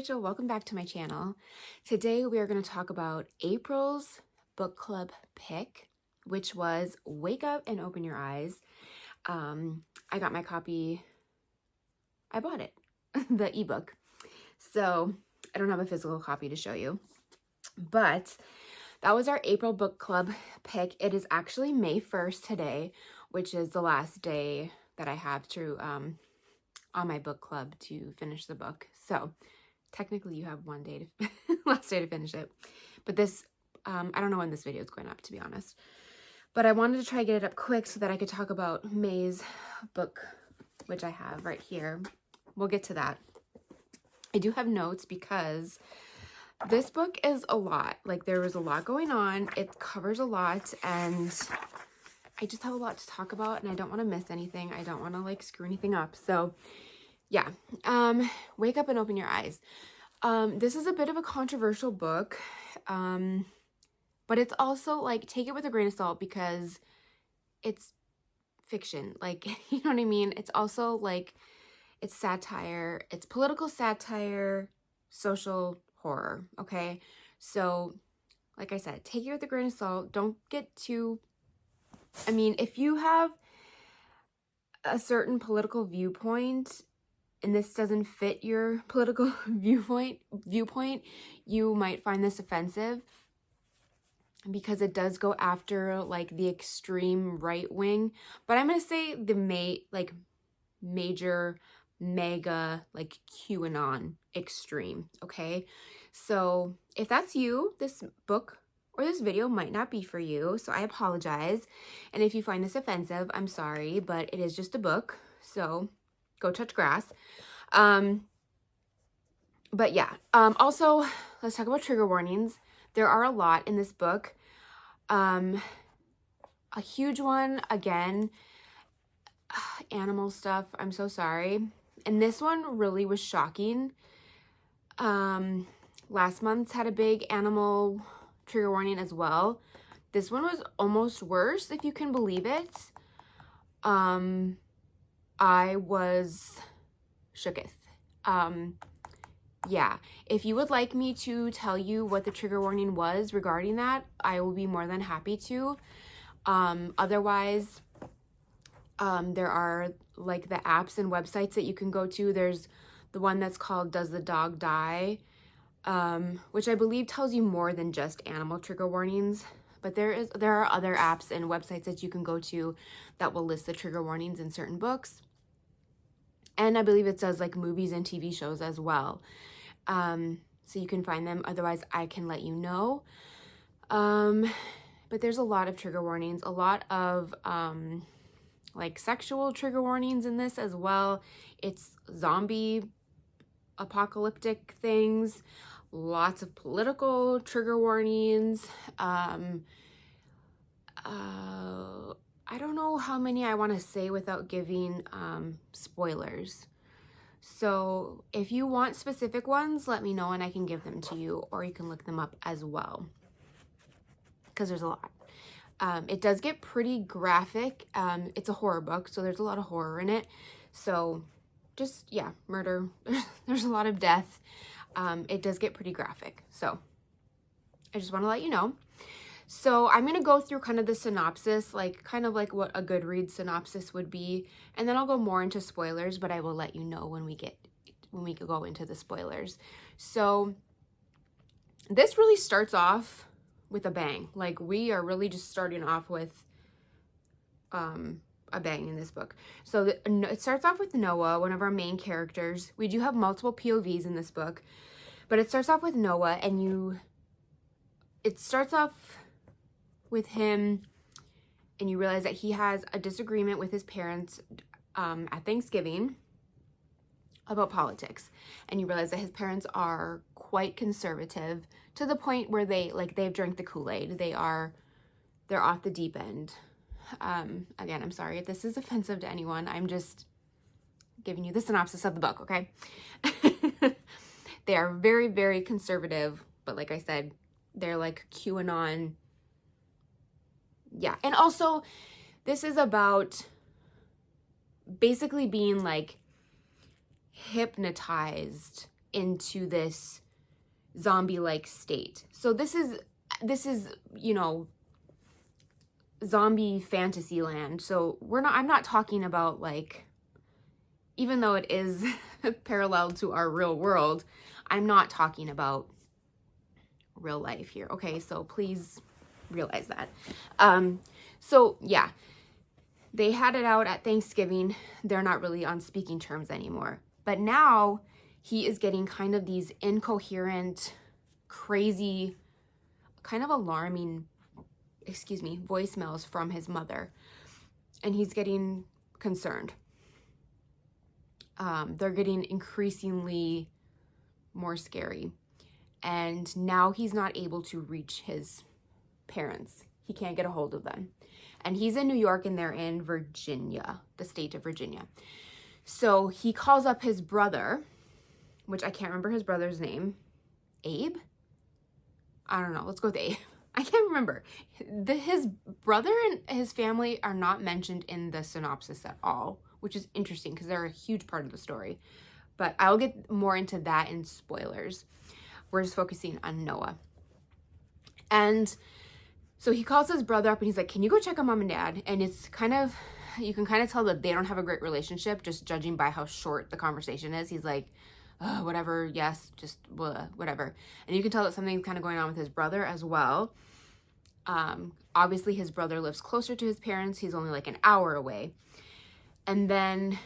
Rachel. Welcome back to my channel. Today we are going to talk about April's book club pick, which was Wake Up and Open Your Eyes. I got my copy. I bought it, the ebook. So I don't have a physical copy to show you, but that was our April book club pick. It is actually May 1st today, which is the last day that I have to on my book club to finish the book. So technically you have one day to last day to finish it. But this, I don't know when this video is going up, to be honest. But I wanted to try to get it up quick so that I could talk about May's book, which I have right here. We'll get to that. I do have notes because this book is a lot. Like, there was a lot going on. It covers a lot, and I just have a lot to talk about, and I don't want to miss anything. I don't want to like screw anything up. So yeah, Wake Up and Open Your Eyes. This is a bit of a controversial book, but it's also like, take it with a grain of salt because it's fiction. Like, you know what I mean? It's also like, it's satire, it's political satire, social horror. Okay. So like I said, take it with a grain of salt. Don't get too, I mean, if you have a certain political viewpoint and this doesn't fit your political viewpoint, you might find this offensive because it does go after like the extreme right wing. But I'm going to say the major mega like QAnon extreme. Okay. So if that's you, this book or this video might not be for you. So I apologize. And if you find this offensive, I'm sorry, but it is just a book. So go touch grass. But yeah, also let's talk about trigger warnings. There are a lot in this book. A huge one, again, animal stuff. I'm so sorry. And this one really was shocking. Last month's had a big animal trigger warning as well. This one was almost worse, if you can believe it. I was shooketh. Yeah, if you would like me to tell you what the trigger warning was regarding that, I will be more than happy to. Otherwise, there are like the apps and websites that you can go to. There's the one that's called Does the Dog Die? Which I believe tells you more than just animal trigger warnings. But there are other apps and websites that you can go to that will list the trigger warnings in certain books. And I believe it says like movies and TV shows as well. So you can find them. Otherwise, I can let you know. But there's a lot of trigger warnings, a lot of like sexual trigger warnings in this as well. It's zombie apocalyptic things, lots of political trigger warnings. I don't know how many I want to say without giving spoilers. So if you want specific ones, let me know and I can give them to you, or you can look them up as well, because there's a lot. It does get pretty graphic. It's a horror book, so there's a lot of horror in it. So just, yeah, murder. There's a lot of death. It does get pretty graphic. So I just want to let you know. So I'm going to go through kind of the synopsis, like kind of like what a Goodreads synopsis would be. And then I'll go more into spoilers, but I will let you know when we go into the spoilers. So this really starts off with a bang. Like, we are really just starting off with a bang in this book. So it starts off with Noah, one of our main characters. We do have multiple POVs in this book, but it starts off with Noah, and it starts off with him, and you realize that he has a disagreement with his parents at Thanksgiving about politics. And you realize that his parents are quite conservative to the point where they've drank the Kool-Aid. They're off the deep end. Again, I'm sorry if this is offensive to anyone. I'm just giving you the synopsis of the book, okay? They are very, very conservative, but like I said, they're like QAnon. Yeah, and also this is about basically being like hypnotized into this zombie-like state. So this is, you know, zombie fantasy land. So I'm not talking about, like, even though it is parallel to our real world, I'm not talking about real life here. Okay, so please realize that. So yeah, they had it out at Thanksgiving. They're not really on speaking terms anymore. But now he is getting kind of these incoherent, crazy, kind of alarming, voicemails from his mother. And he's getting concerned. They're getting increasingly more scary. And now he's not able to reach his parents. He can't get a hold of them. And he's in New York and they're in Virginia, the state of Virginia. So he calls up his brother, which I can't remember his brother's name. Abe? I don't know. Let's go with Abe. I can't remember. His brother and his family are not mentioned in the synopsis at all, which is interesting because they're a huge part of the story. But I'll get more into that in spoilers. We're just focusing on Noah. And so he calls his brother up and he's like, can you go check on mom and dad? And it's kind of, you can kind of tell that they don't have a great relationship, just judging by how short the conversation is. He's like, oh, whatever, yes, just blah, whatever. And you can tell that something's kind of going on with his brother as well. Obviously his brother lives closer to his parents. He's only like an hour away. And then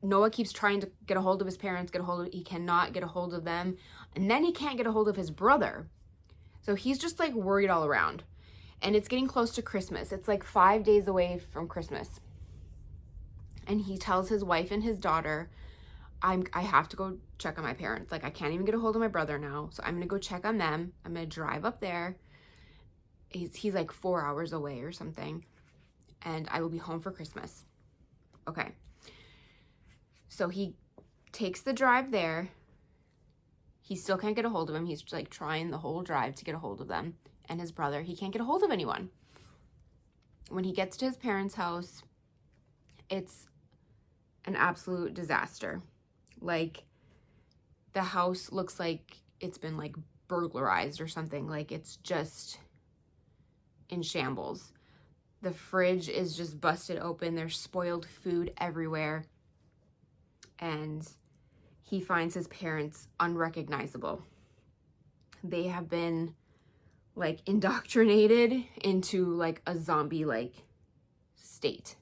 Noah keeps trying to get a hold of his parents, he cannot get a hold of them. And then he can't get a hold of his brother. So he's just like worried all around. And it's getting close to Christmas. It's like 5 days away from Christmas. And he tells his wife and his daughter, I have to go check on my parents. Like, I can't even get a hold of my brother now. So I'm going to go check on them. I'm going to drive up there. He's like 4 hours away or something. And I will be home for Christmas. Okay. So he takes the drive there. He still can't get a hold of him. He's like trying the whole drive to get a hold of them. And his brother, he can't get a hold of anyone. When he gets to his parents' house, it's an absolute disaster. Like, the house looks like it's been like burglarized or something. Like, it's just in shambles. The fridge is just busted open. There's spoiled food everywhere. And he finds his parents unrecognizable. They have been like indoctrinated into like a zombie-like state.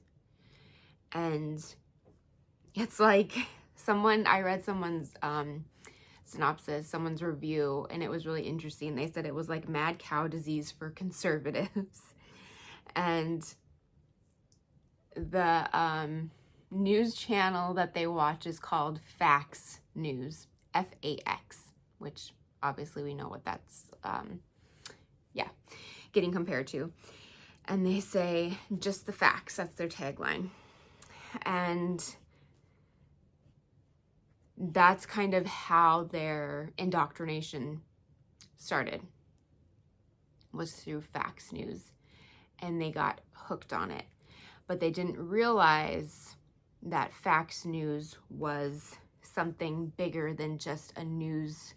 And it's like I read someone's synopsis, someone's review, and it was really interesting. They said it was like mad cow disease for conservatives. And the news channel that they watch is called Fax News, F-A-X, which obviously we know what that's, getting compared to. And they say, just the facts, that's their tagline. And that's kind of how their indoctrination started, was through Fax News. And they got hooked on it. But they didn't realize that Fax News was something bigger than just a news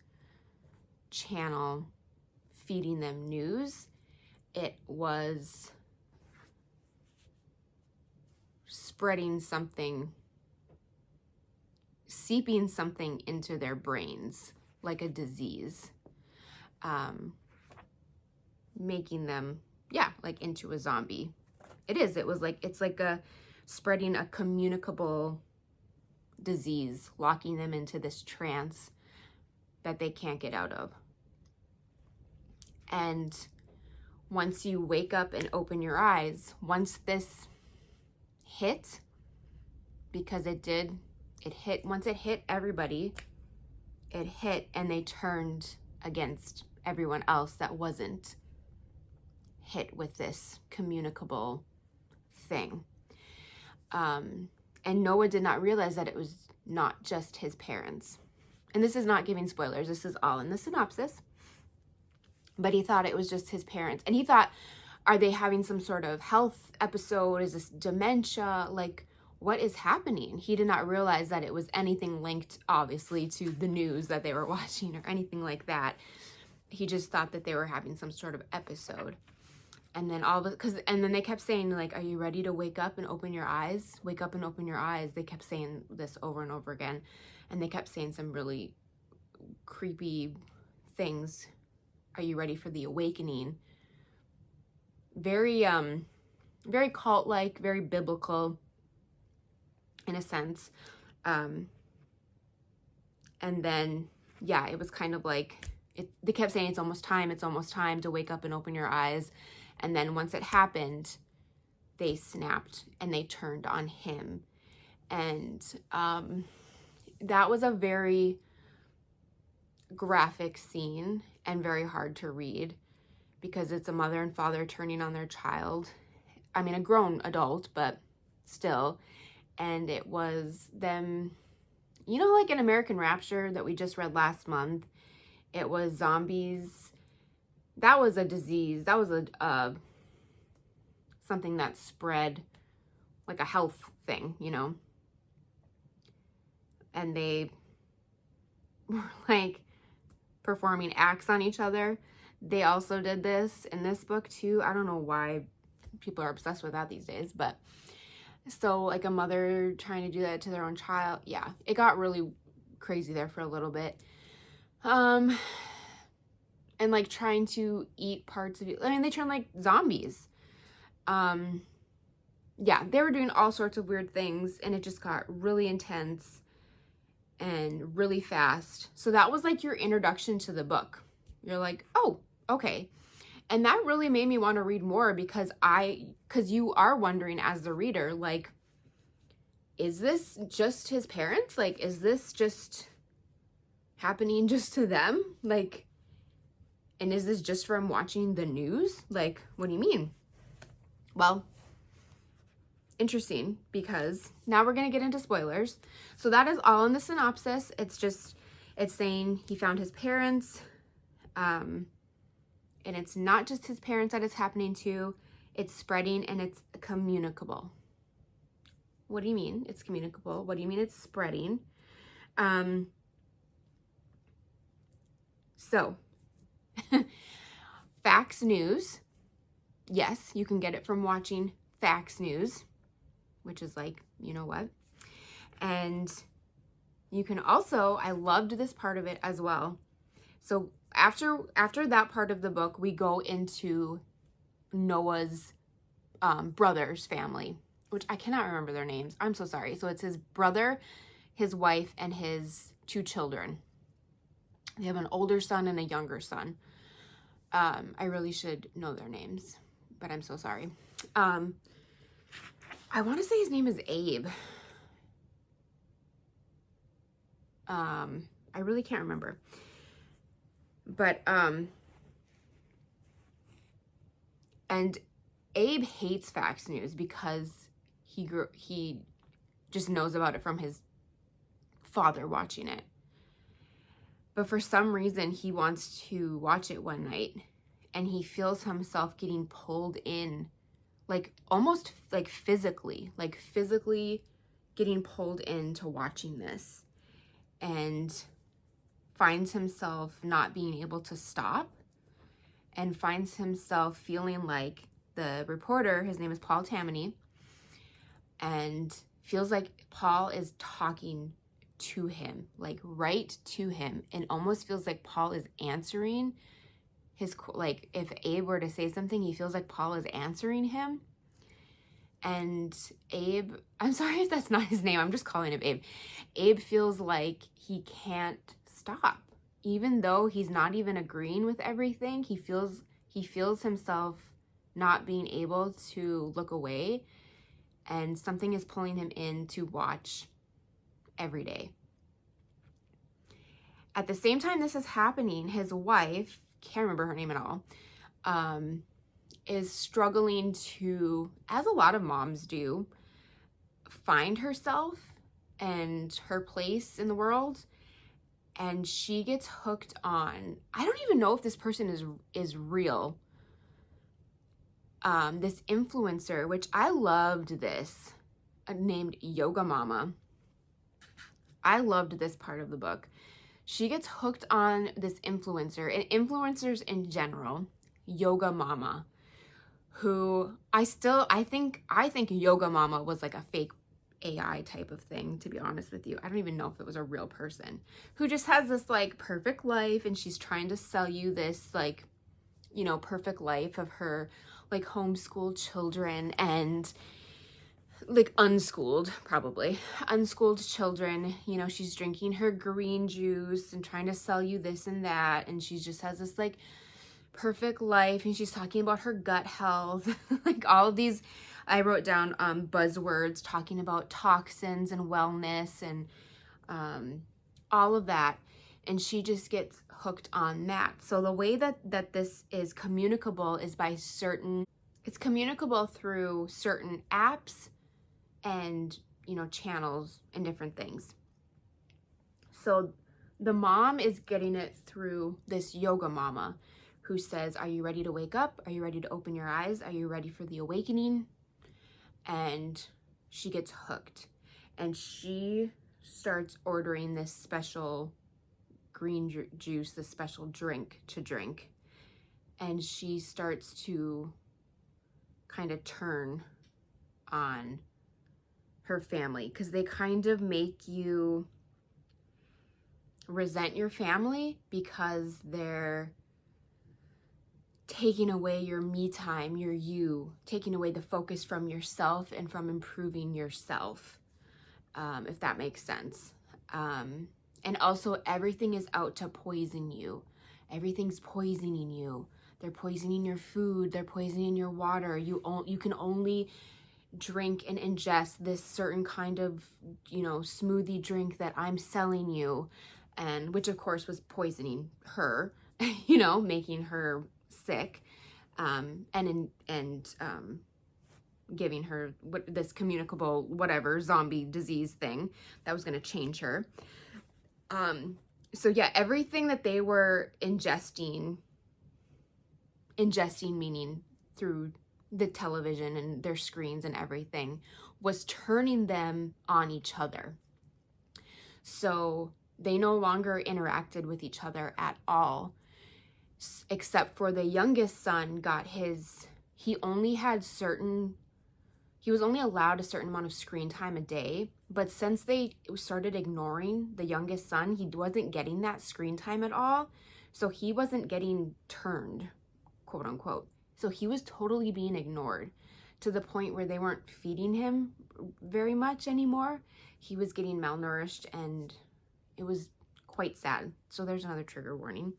channel feeding them news. It was spreading something, seeping something into their brains, like a disease, making them, like into a zombie. It's like spreading a communicable disease, locking them into this trance that they can't get out of. And once you wake up and open your eyes, once this hit, because once it hit everybody, it hit and they turned against everyone else that wasn't hit with this communicable thing. And Noah did not realize that it was not just his parents. And this is not giving spoilers. This is all in the synopsis. But he thought it was just his parents. And he thought, are they having some sort of health episode? Is this dementia? Like, what is happening? He did not realize that it was anything linked, obviously, to the news that they were watching or anything like that. He just thought that they were having some sort of episode. And then and then they kept saying, like, are you ready to wake up and open your eyes? Wake up and open your eyes. They kept saying this over and over again. And they kept saying some really creepy things. Are you ready for the awakening? Very, very cult-like, very biblical in a sense. And then, yeah, it was kind of like, they kept saying it's almost time to wake up and open your eyes. And then once it happened, they snapped and they turned on him. And that was a very graphic scene and very hard to read because it's a mother and father turning on their child. I mean, a grown adult, but still. And it was them, you know, like in American Rapture that we just read last month, it was zombies. That was a disease. That was something that spread, like a health thing, you know. And they were like performing acts on each other. They also did this in this book too. I don't know why people are obsessed with that these days, but so like a mother trying to do that to their own child. Yeah, it got really crazy there for a little bit. And like trying to eat parts of you. I mean, they turned like zombies. Yeah, they were doing all sorts of weird things and it just got really intense and really fast. So that was like your introduction to the book. You're like, oh, okay. And that really made me want to read more because you are wondering as the reader, like, is this just his parents? Like, is this just happening just to them? Like, and is this just from watching the news? Like, what do you mean? Well, interesting, because now we're going to get into spoilers. So that is all in the synopsis. It's saying he found his parents, and it's not just his parents that it's happening to. It's spreading and it's communicable. What do you mean it's communicable? What do you mean it's spreading? So, Fax News. Yes, you can get it from watching Fax News, which is like, you know what? And you can also, I loved this part of it as well. So after that part of the book, we go into Noah's brother's family, which I cannot remember their names. I'm so sorry. So it's his brother, his wife, and his 2 children. They have an older son and a younger son. I really should know their names, but I'm so sorry. I want to say his name is Abe. I really can't remember. But, and Abe hates Fax News because he just knows about it from his father watching it. But for some reason, he wants to watch it one night and he feels himself getting pulled in, like almost like physically getting pulled into watching this, and finds himself not being able to stop, and finds himself feeling like the reporter, his name is Paul Tammany, and feels like Paul is talking to him, like right to him, and almost feels like Paul is answering his, like if Abe were to say something, he feels like Paul is answering him. And Abe, I'm sorry if that's not his name, I'm just calling him Abe. Abe feels like he can't stop, even though he's not even agreeing with everything. He feels himself not being able to look away, and something is pulling him in to watch every day. At the same time this is happening, his wife, can't remember her name at all, is struggling to, as a lot of moms do, find herself and her place in the world. And she gets hooked on, I don't even know if this person is real, this influencer, which I loved this. named Yoga Mama. I loved this part of the book. She gets hooked on this influencer, and influencers in general, Yoga Mama, who I think Yoga Mama was like a fake AI type of thing, to be honest with you. I don't even know if it was a real person who just has this like perfect life, and she's trying to sell you this like, you know, perfect life of her like homeschooled children and like unschooled children. You know, she's drinking her green juice and trying to sell you this and that, and she just has this like perfect life, and she's talking about her gut health. Like all of these, I wrote down buzzwords talking about toxins and wellness and all of that, and she just gets hooked on that. So the way that this is communicable is by it's communicable through certain apps and, you know, channels and different things. So the mom is getting it through this Yoga Mama who says, are you ready to wake up? Are you ready to open your eyes? Are you ready for the awakening? And she gets hooked, and she starts ordering this special green juice, this special drink to drink. And she starts to kind of turn on her family, because they kind of make you resent your family because they're taking away your me time, taking away the focus from yourself and from improving yourself, if that makes sense. And also everything is out to poison you. Everything's poisoning you. They're poisoning your food. They're poisoning your water. You can only drink and ingest this certain kind of, you know, smoothie drink that I'm selling you, and which of course was poisoning her, you know, making her sick, and giving her this communicable whatever zombie disease thing that was going to change her. So yeah, everything that they were ingesting meaning through the television and their screens and everything, was turning them on each other. So they no longer interacted with each other at all, except for the youngest son he was only allowed a certain amount of screen time a day. But since they started ignoring the youngest son, he wasn't getting that screen time at all. So he wasn't getting turned, quote unquote. So he was totally being ignored, to the point where they weren't feeding him very much anymore. He was getting malnourished, and it was quite sad. So there's another trigger warning.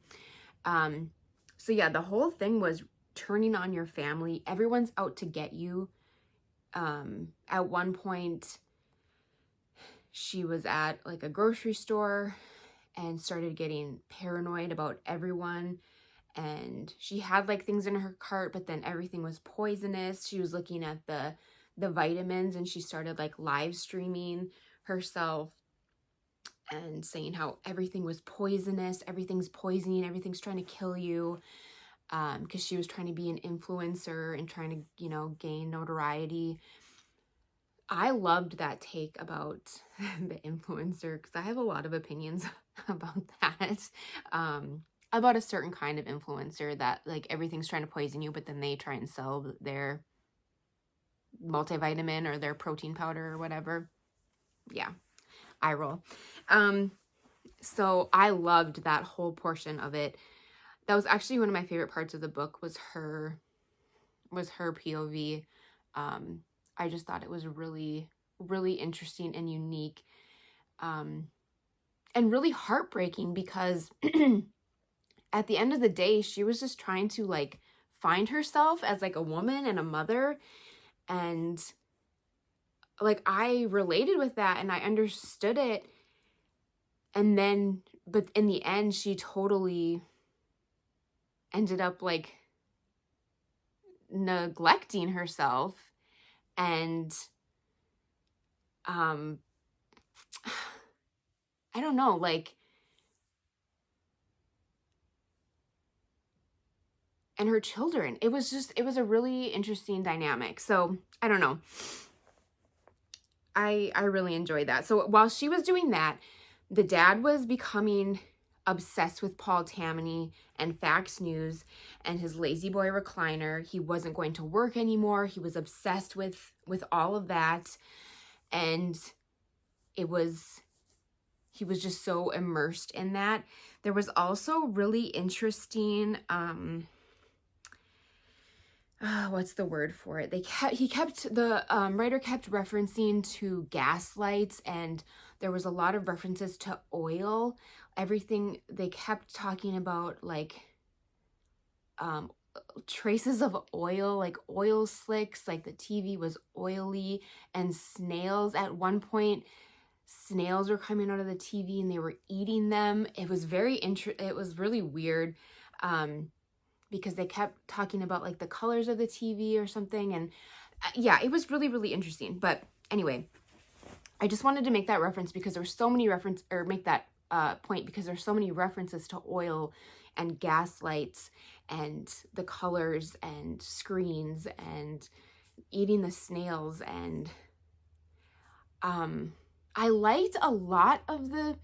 So yeah, the whole thing was turning on your family. Everyone's out to get you. At one point, she was at like a grocery store and started getting paranoid about everyone. And she had like things in her cart, but then everything was poisonous. She was looking at the vitamins, and she started like live streaming herself and saying how everything was poisonous, everything's poisoning, everything's trying to kill you. Because she was trying to be an influencer and trying to, you know, gain notoriety. I loved that take about the influencer, because I have a lot of opinions about that. About a certain kind of influencer that like everything's trying to poison you, but then they try and sell their multivitamin or their protein powder or whatever. Yeah, eye roll. So I loved that whole portion of it. That was actually one of my favorite parts of the book, was her POV. I just thought it was really, really interesting and unique, and really heartbreaking, because at the end of the day, she was just trying to like find herself as like a woman and a mother. And like, I related with that and I understood it. And then, but in the end, she totally ended up like neglecting herself. And I don't know, like, and her children. It was a really interesting dynamic. So I don't know. I really enjoyed that. So while she was doing that, the dad was becoming obsessed with Paul Tammany and Fax News and his lazy boy recliner. He wasn't going to work anymore. He was obsessed with all of that. And he was just so immersed in that. There was also really interesting, what's the word for it? The writer kept referencing to gaslights, and there was a lot of references to oil. Everything, they kept talking about like traces of oil, like oil slicks, like the TV was oily, and snails. At one point, snails were coming out of the TV and they were eating them. It was it was really weird. Because they kept talking about like the colors of the TV or something. And yeah, it was really, really interesting. But anyway, I just wanted to make that reference because there's so many make that point because there's so many references to oil and gaslights and the colors and screens and eating the snails. And I liked a lot of the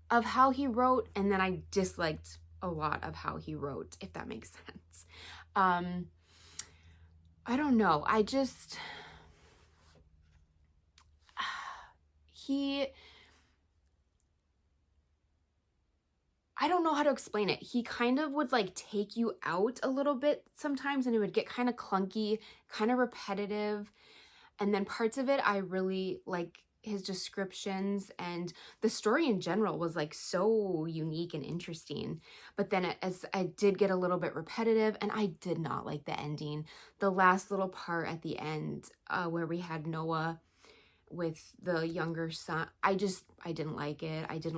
of how he wrote, and then I disliked a lot of how he wrote, if that makes sense. I don't know. I don't know how to explain it. He kind of would like take you out a little bit sometimes, and it would get kind of clunky, kind of repetitive. And then parts of it, I really like his descriptions, and the story in general was like so unique and interesting. But then as I did get a little bit repetitive, and I did not like the ending. The last little part at the end where we had Noah with the younger son, I didn't like it. I just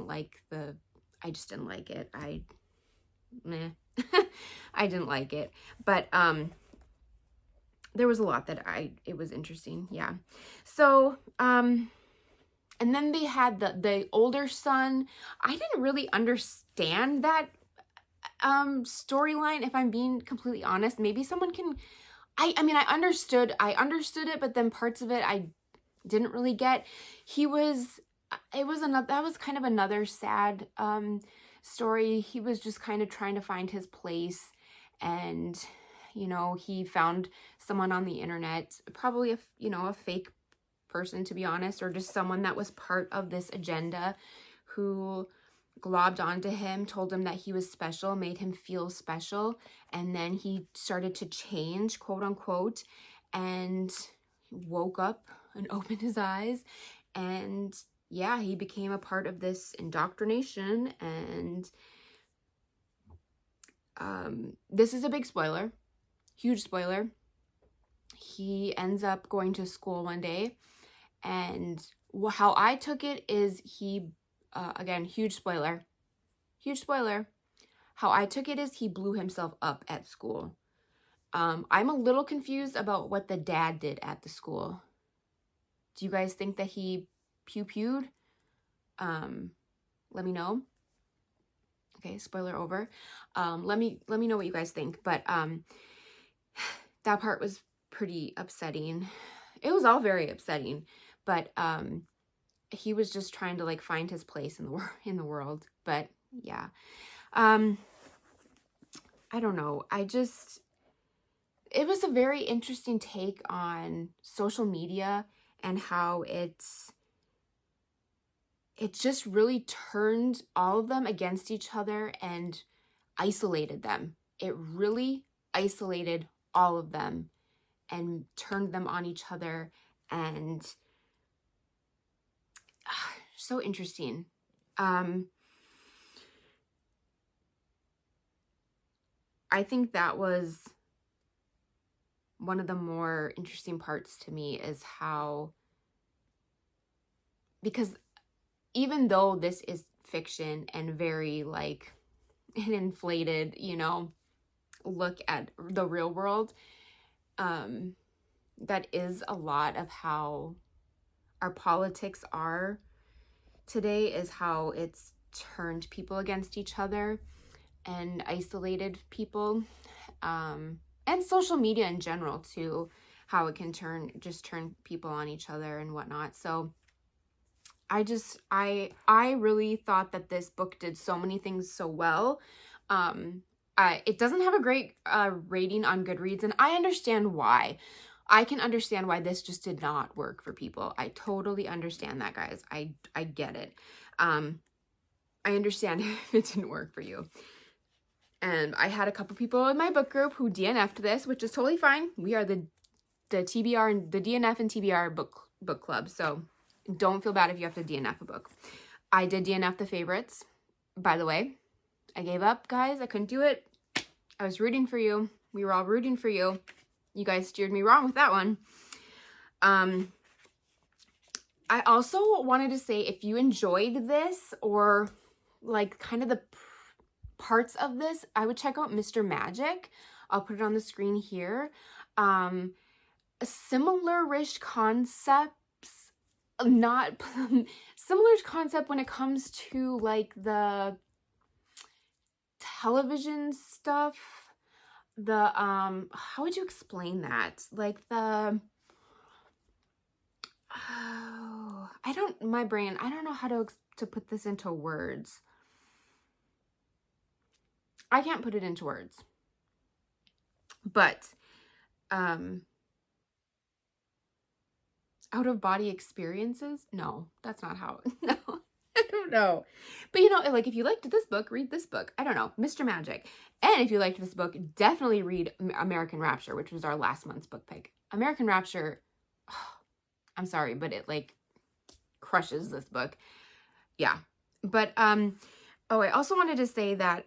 didn't like it. I didn't like it. But there was a lot that it was interesting. Yeah. So, and then they had the older son. I didn't really understand that storyline, if I'm being completely honest. Maybe someone can, I mean, I understood it, but then parts of it I didn't really get. That was kind of another sad story. He was just kind of trying to find his place, and he found someone on the internet, probably a fake person, to be honest, or just someone that was part of this agenda, who globbed onto him, told him that he was special, made him feel special, and then he started to change, quote unquote, and woke up and opened his eyes, and yeah, he became a part of this indoctrination. And this is a big spoiler, huge spoiler. He ends up going to school one day, and how I took it is again, huge spoiler. How I took it is he blew himself up at school. I'm a little confused about what the dad did at the school. Do you guys think that he pew-pewed? Let me know. Okay, spoiler over. Let me know what you guys think. But that part was pretty upsetting. It was all very upsetting, but he was just trying to like find his place in the world. But yeah, I don't know. It was a very interesting take on social media and how it just really turned all of them against each other and isolated them. It really isolated all of them and turned them on each other, and so interesting. I think that was one of the more interesting parts to me, is how, because even though this is fiction and very like an inflated, look at the real world, that is a lot of how our politics are today, is how it's turned people against each other and isolated people, and social media in general too, how it can just turn people on each other and whatnot. So I really thought that this book did so many things so well. It doesn't have a great rating on Goodreads, and I understand why. I can understand why this just did not work for people. I totally understand that, guys. I get it. I understand if it didn't work for you. And I had a couple people in my book group who DNF'd this, which is totally fine. We are the TBR and the DNF and TBR book club. So don't feel bad if you have to DNF a book. I did DNF The Favorites, by the way. I gave up, guys. I couldn't do it. I was rooting for you. We were all rooting for you. You guys steered me wrong with that one. I also wanted to say, if you enjoyed this or like kind of the parts of this, I would check out Mr. Magic. I'll put it on the screen here. Similar-ish concepts, not similar concept when it comes to like the television stuff. The how would you explain that? Like the I don't know how to put this into words. I can't put it into words. But out of body experiences? No, that's not how. No, I don't know. But you know, like if you liked this book, read this book. I don't know, Mr. Magic. And if you liked this book, definitely read American Rapture, which was our last month's book pick. American Rapture, I'm sorry, but it like crushes this book. Yeah. But oh, I also wanted to say that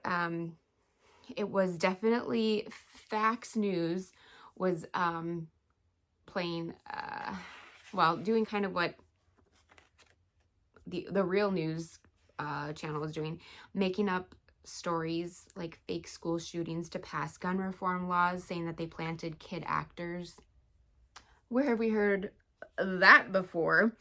it was definitely Fax News was playing well, doing kind of what the real news channel was doing, making up stories like fake school shootings to pass gun reform laws, saying that they planted kid actors. Where have we heard that before?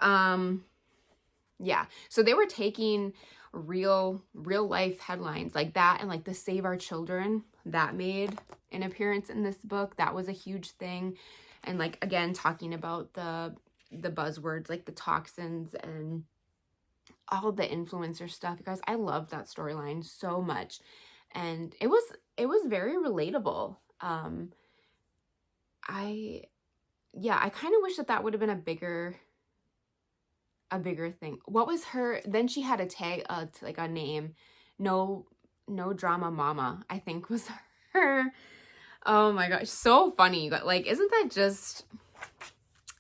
Yeah, so they were taking real life headlines like that, and like the Save Our Children that made an appearance in this book. That was a huge thing. And like, again, talking about the buzzwords like the toxins and all the influencer stuff. You guys, I loved that storyline so much. And it was very relatable. I kind of wish that would have been a bigger thing. What was her, then she had a tag, like a name, no drama mama, I think was her. Oh my gosh, so funny. Like, isn't that just,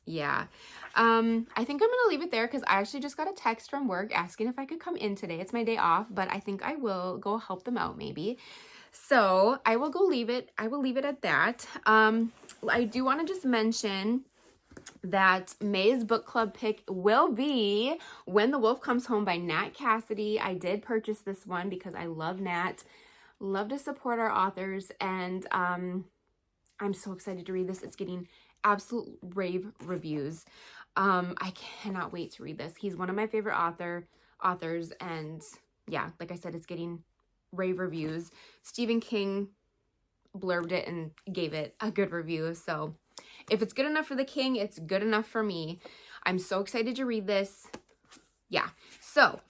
yeah. I think I'm gonna leave it there because I actually just got a text from work asking if I could come in today. It's my day off, but I think I will go help them out maybe. So I will leave it at that. I do want to just mention that May's book club pick will be When the Wolf Comes Home by Nat Cassidy. I did purchase this one because I love Nat. Love to support our authors, and I'm so excited to read this. It's getting absolute rave reviews. I cannot wait to read this. He's one of my favorite authors, and yeah, like I said, it's getting rave reviews. Stephen King blurbed it and gave it a good review, so if it's good enough for the king, it's good enough for me. I'm so excited to read this. Yeah, so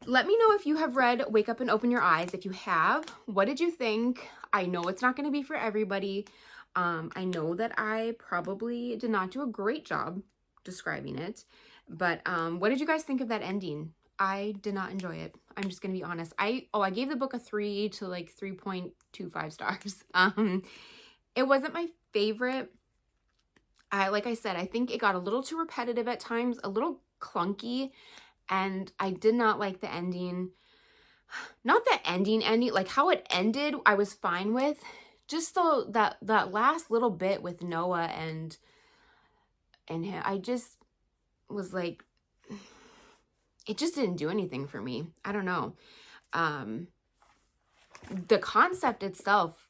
let me know if you have read Wake Up and Open Your Eyes. If you have, what did you think? I know it's not going to be for everybody. I know that I probably did not do a great job describing it, but what did you guys think of that ending? I did not enjoy it. I'm just going to be honest. I gave the book a 3 to like 3.25 stars. It wasn't my favorite. Like I said, I think it got a little too repetitive at times, a little clunky, and I did not like the ending. Not the ending, like how it ended, I was fine with. Just that last little bit with Noah and him, I just was like, it just didn't do anything for me. I don't know. The concept itself,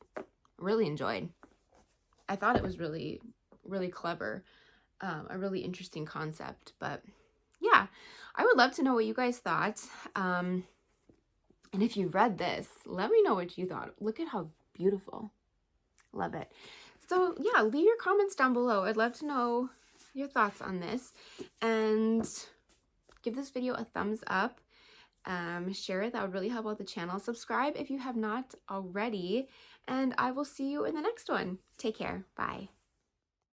really enjoyed. I thought it was really clever, a really interesting concept. But yeah, I would love to know what you guys thought. And if you read this, let me know what you thought. Look at how beautiful. Love it. So yeah, leave your comments down below. I'd love to know your thoughts on this, and give this video a thumbs up. Share it, that would really help out the channel. Subscribe if you have not already, and I will see you in the next one. Take care. Bye.